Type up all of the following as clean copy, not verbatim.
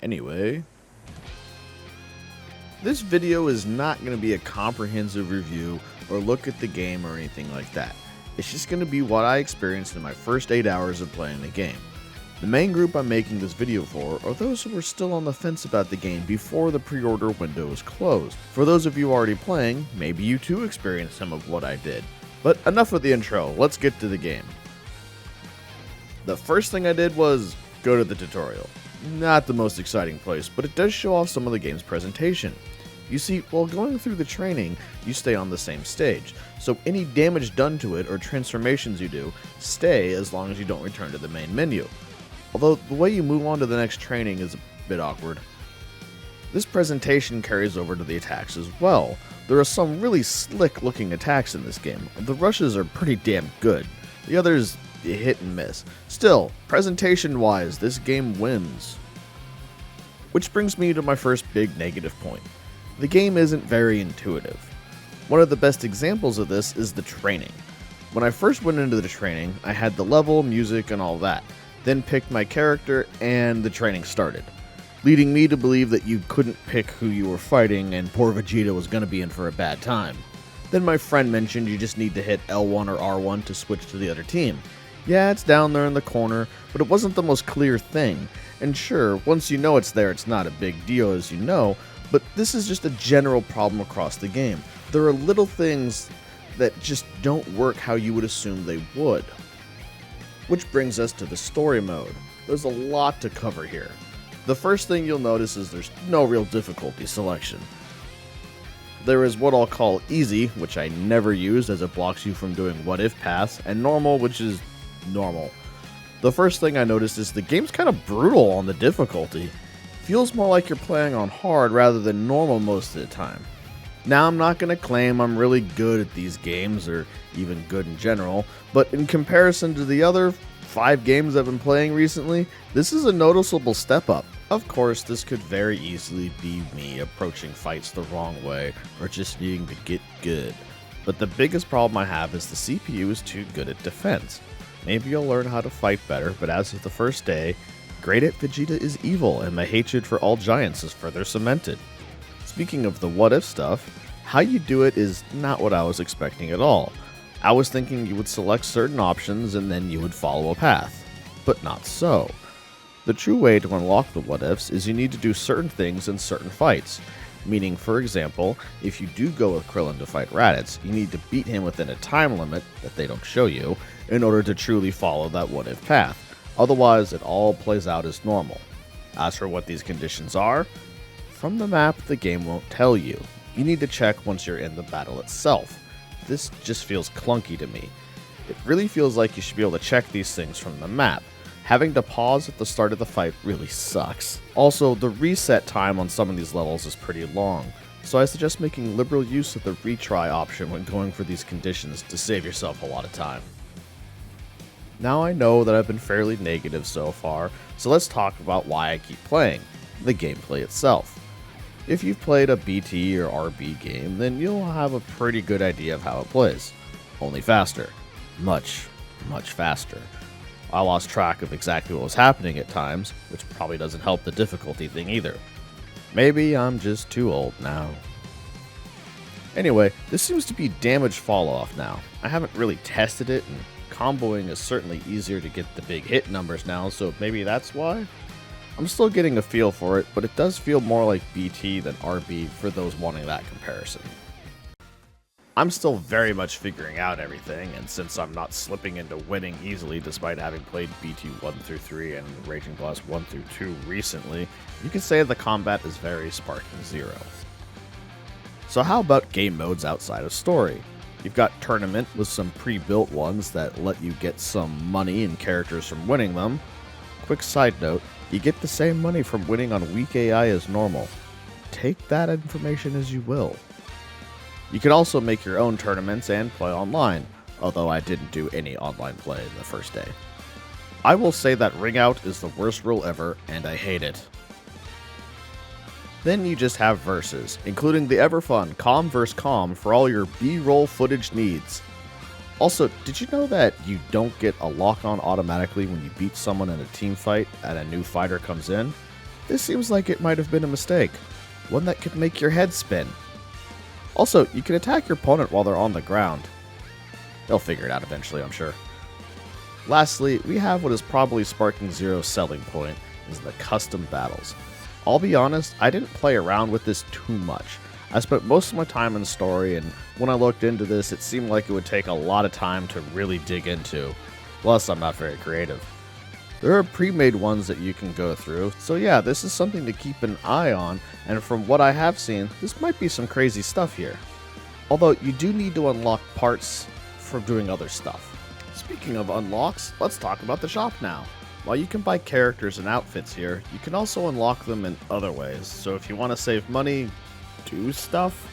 Anyway, this video is not going to be a comprehensive review or look at the game or anything like that. It's just going to be what I experienced in my first 8 hours of playing the game. The main group I'm making this video for are those who were still on the fence about the game before the pre-order window was closed. For those of you already playing, maybe you too experienced some of what I did. But enough with the intro, let's get to the game. The first thing I did was go to the tutorial. Not the most exciting place, but it does show off some of the game's presentation. You see, while going through the training, you stay on the same stage, so any damage done to it or transformations you do stay as long as you don't return to the main menu. Although the way you move on to the next training is a bit awkward. This presentation carries over to the attacks as well. There are some really slick looking attacks in this game. The rushes are pretty damn good. The others hit and miss. Still, presentation wise, this game wins. Which brings me to my first big negative point. The game isn't very intuitive. One of the best examples of this is the training. When I first went into the training, I had the level, music, and all that. Then picked my character, and the training started, leading me to believe that you couldn't pick who you were fighting, and poor Vegeta was going to be in for a bad time. Then my friend mentioned you just need to hit L1 or R1 to switch to the other team. Yeah, it's down there in the corner, but it wasn't the most clear thing. And sure, once you know it's there, it's not a big deal as you know, but this is just a general problem across the game. There are little things that just don't work how you would assume they would. Which brings us to the story mode. There's a lot to cover here. The first thing you'll notice is there's no real difficulty selection. There is what I'll call easy, which I never use as it blocks you from doing what if paths, and normal, which is normal. The first thing I noticed is the game's kind of brutal on the difficulty. Feels more like you're playing on hard rather than normal most of the time. Now, I'm not going to claim I'm really good at these games, or even good in general, but in comparison to the other 5 games I've been playing recently, this is a noticeable step up. Of course, this could very easily be me approaching fights the wrong way, or just needing to get good. But the biggest problem I have is the CPU is too good at defense. Maybe you'll learn how to fight better, but as of the first day, Great Ape Vegeta is evil, and my hatred for all giants is further cemented. Speaking of the what if stuff, how you do it is not what I was expecting at all. I was thinking you would select certain options and then you would follow a path, but not so. The true way to unlock the what ifs is you need to do certain things in certain fights. Meaning, for example, if you do go with Krillin to fight Raditz, you need to beat him within a time limit that they don't show you in order to truly follow that what if path. Otherwise, it all plays out as normal. As for what these conditions are, from the map, the game won't tell you. You need to check once you're in the battle itself. This just feels clunky to me. It really feels like you should be able to check these things from the map. Having to pause at the start of the fight really sucks. Also, the reset time on some of these levels is pretty long, so I suggest making liberal use of the retry option when going for these conditions to save yourself a lot of time. Now I know that I've been fairly negative so far, so let's talk about why I keep playing, the gameplay itself. If you've played a BT or RB game, then you'll have a pretty good idea of how it plays. Only faster. Much, much faster. I lost track of exactly what was happening at times, which probably doesn't help the difficulty thing either. Maybe I'm just too old now. Anyway, this seems to be damage fall off now. I haven't really tested it, and comboing is certainly easier to get the big hit numbers now, so maybe that's why? I'm still getting a feel for it, but it does feel more like BT than RB for those wanting that comparison. I'm still very much figuring out everything, and since I'm not slipping into winning easily despite having played BT 1 through 3 and Raging Blast 1 through 2 recently, you can say the combat is very Sparking Zero. So how about game modes outside of story? You've got Tournament with some pre-built ones that let you get some money and characters from winning them. Quick side note, you get the same money from winning on weak AI as normal. Take that information as you will. You can also make your own tournaments and play online, although I didn't do any online play the first day. I will say that Ring Out is the worst rule ever, and I hate it. Then you just have verses, including the ever fun Calm vs. Calm for all your B-roll footage needs. Also, did you know that you don't get a lock-on automatically when you beat someone in a team fight and a new fighter comes in? This seems like it might have been a mistake, one that could make your head spin. Also, you can attack your opponent while they're on the ground. They'll figure it out eventually, I'm sure. Lastly, we have what is probably Sparking Zero's selling point, is the custom battles. I'll be honest, I didn't play around with this too much. I spent most of my time in story, and when I looked into this, it seemed like it would take a lot of time to really dig into. Plus, I'm not very creative. There are pre-made ones that you can go through, so yeah, this is something to keep an eye on, and from what I have seen, this might be some crazy stuff here. Although, you do need to unlock parts for doing other stuff. Speaking of unlocks, let's talk about the shop now. While you can buy characters and outfits here, you can also unlock them in other ways, so if you want to save money, do stuff.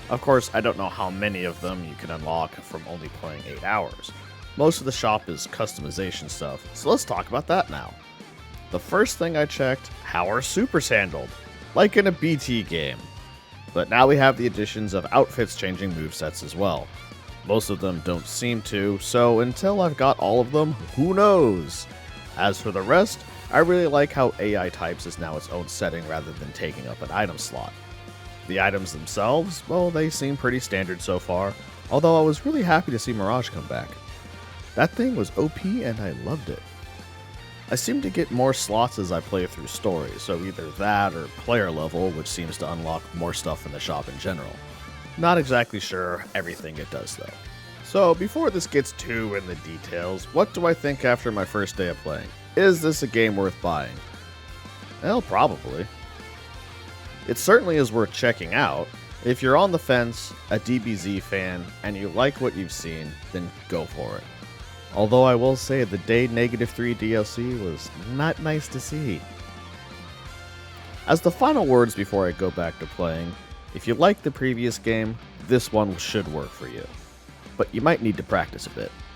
Of course, I don't know how many of them you can unlock from only playing 8 hours. Most of the shop is customization stuff, so let's talk about that now. The first thing I checked, how are supers handled? Like in a BT game. But now we have the additions of outfits changing movesets as well. Most of them don't seem to, so until I've got all of them, who knows? As for the rest, I really like how AI types is now its own setting rather than taking up an item slot. The items themselves, well, they seem pretty standard so far, although I was really happy to see Mirage come back. That thing was OP and I loved it. I seem to get more slots as I play through story, so either that or player level, which seems to unlock more stuff in the shop in general. Not exactly sure everything it does though. So before this gets too in the details, what do I think after my first day of playing? Is this a game worth buying? Well, probably. It certainly is worth checking out. If you're on the fence, a DBZ fan, and you like what you've seen, then go for it. Although I will say the day -3 DLC was not nice to see. As the final words before I go back to playing, if you liked the previous game, this one should work for you. But you might need to practice a bit.